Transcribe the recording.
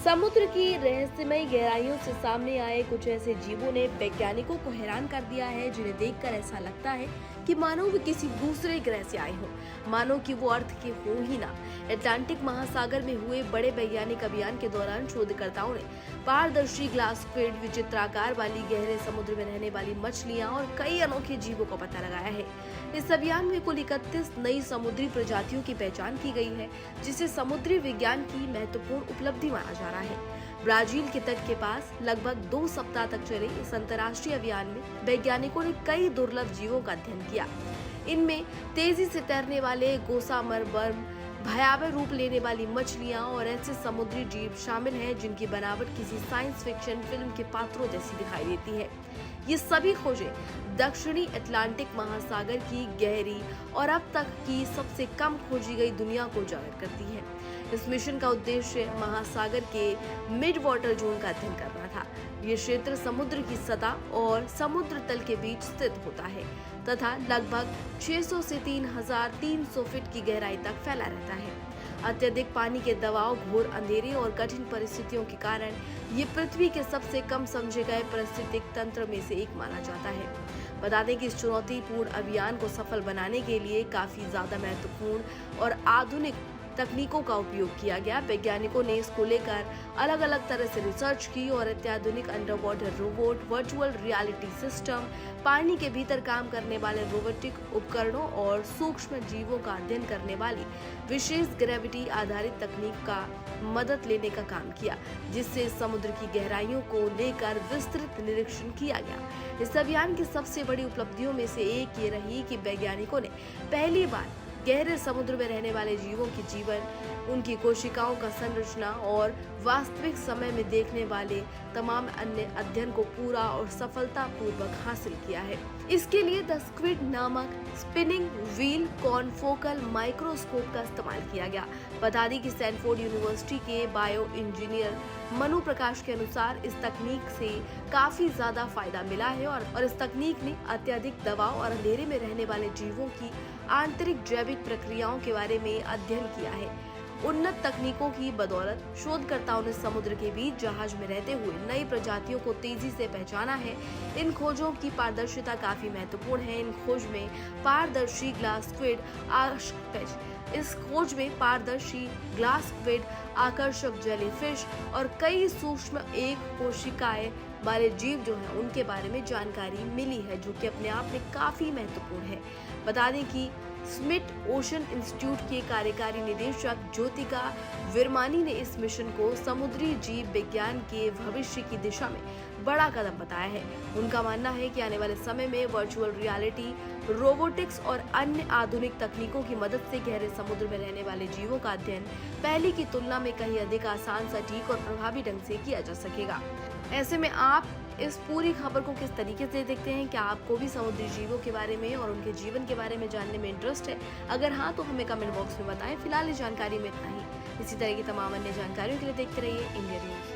समुद्र की रहस्यमयी गहराइयों से सामने आए कुछ ऐसे जीवों ने वैज्ञानिकों को हैरान कर दिया है, जिन्हें देखकर ऐसा लगता है कि मानो वे किसी दूसरे ग्रह से आए हों, मानो कि वो अर्थ के हो ही ना। अटलांटिक महासागर में हुए बड़े वैज्ञानिक अभियान के दौरान शोधकर्ताओं ने पारदर्शी ग्लास स्क्विड, विचित्राकार वाली गहरे समुद्र में रहने वाली मछलियां और कई अनोखे जीवों का पता लगाया है। इस अभियान में कुल 31 नई समुद्री प्रजातियों की पहचान की गई है, जिसे समुद्री विज्ञान की महत्वपूर्ण उपलब्धि माना जा रहा है। ब्राजील के तट के पास लगभग 2 सप्ताह तक चले इस अंतर्राष्ट्रीय अभियान में वैज्ञानिकों ने कई दुर्लभ जीवों का अध्ययन किया। इनमें तेजी से तैरने वाले गोसामर वर्म, भयावह रूप लेने वाली मछलियां और ऐसे समुद्री जीव शामिल हैं जिनकी बनावट किसी साइंस फिक्शन फिल्म के पात्रों जैसी दिखाई देती है। ये सभी खोजें दक्षिणी अटलांटिक महासागर की गहरी और अब तक की सबसे कम खोजी गई दुनिया को उजागर करती है। इस मिशन का उद्देश्य महासागर के मिड वाटर जोन का अध्ययन करना था। ये क्षेत्र समुद्र की सतह और समुद्र तल के बीच स्थित होता है तथा लगभग 600 से 3300 फीट की गहराई तक फैला रहता है। अत्यधिक पानी के दबाव, घोर अंधेरे और कठिन परिस्थितियों के कारण ये पृथ्वी के सबसे कम समझे गए पारिस्थितिक तंत्र में से एक माना जाता है। बता दें कि इस चुनौतीपूर्ण अभियान को सफल बनाने के लिए काफी ज्यादा महत्वपूर्ण और आधुनिक तकनीकों का उपयोग किया गया। वैज्ञानिकों ने इसको लेकर अलग अलग तरह से रिसर्च की और अत्याधुनिक under water robot, virtual reality system, पानी के भीतर काम करने वाले रोबोटिक उपकरणों और सूक्ष्म जीवों का अध्ययन करने वाली विशेष ग्रेविटी आधारित तकनीक का मदद लेने का काम किया, जिससे समुद्र की गहराइयों को लेकर विस्तृत निरीक्षण किया गया। इस अभियान की सबसे बड़ी उपलब्धियों में से एक ये रही कि वैज्ञानिकों ने पहली बार गहरे समुद्र में रहने वाले जीवों की जीवन, उनकी कोशिकाओं का संरचना और वास्तविक समय में देखने वाले तमाम अन्य अध्ययन को पूरा और सफलतापूर्वक हासिल किया है। इसके लिए द स्क्विड नामक स्पिनिंग व्हील कॉनफोकल माइक्रोस्कोप का इस्तेमाल किया गया। बता दें कि स्टैनफोर्ड यूनिवर्सिटी के बायो इंजीनियर मनु प्रकाश के अनुसार इस तकनीक से काफी ज्यादा फायदा मिला है और इस तकनीक ने अत्यधिक दबाव और अंधेरे में रहने वाले जीवों की आंतरिक जैविक प्रक्रियाओं के बारे में अध्ययन किया है। उन्नत तकनीकों की बदौलत शोधकर्ताओं ने समुद्र के बीच जहाज में रहते हुए नई प्रजातियों को तेजी से पहचाना है। इन खोजों की पारदर्शिता काफी महत्वपूर्ण है। इन खोज में पारदर्शी ग्लास स्क्विड आकर्षक जेलीफिश और कई सूक्ष्म एक कोशिकाएं वाले जीव जो हैं उनके बारे में जानकारी मिली है, जो कि अपने आप में काफी महत्वपूर्ण है। बता दें कि स्मिथ ओशन इंस्टीट्यूट के कार्यकारी निदेशक ज्योतिका विरमानी ने इस मिशन को समुद्री जीव विज्ञान के भविष्य की दिशा में बड़ा कदम बताया है। उनका मानना है कि आने वाले समय में वर्चुअल रियलिटी, रोबोटिक्स और अन्य आधुनिक तकनीकों की मदद से गहरे समुद्र में रहने वाले जीवों का अध्ययन पहले की तुलना में कहीं अधिक आसान, सटीक और प्रभावी ढंग से किया जा सकेगा। ऐसे में आप इस पूरी खबर को किस तरीके से देखते हैं? क्या आपको भी समुद्री जीवों के बारे में और उनके जीवन के बारे में जानने में इंटरेस्ट है? अगर हाँ, तो हमें कमेंट बॉक्स में बताएं। फिलहाल इस जानकारी में इतना ही। इसी तरह की तमाम अन्य जानकारियों के लिए देखते रहिए इंडिया न्यूज।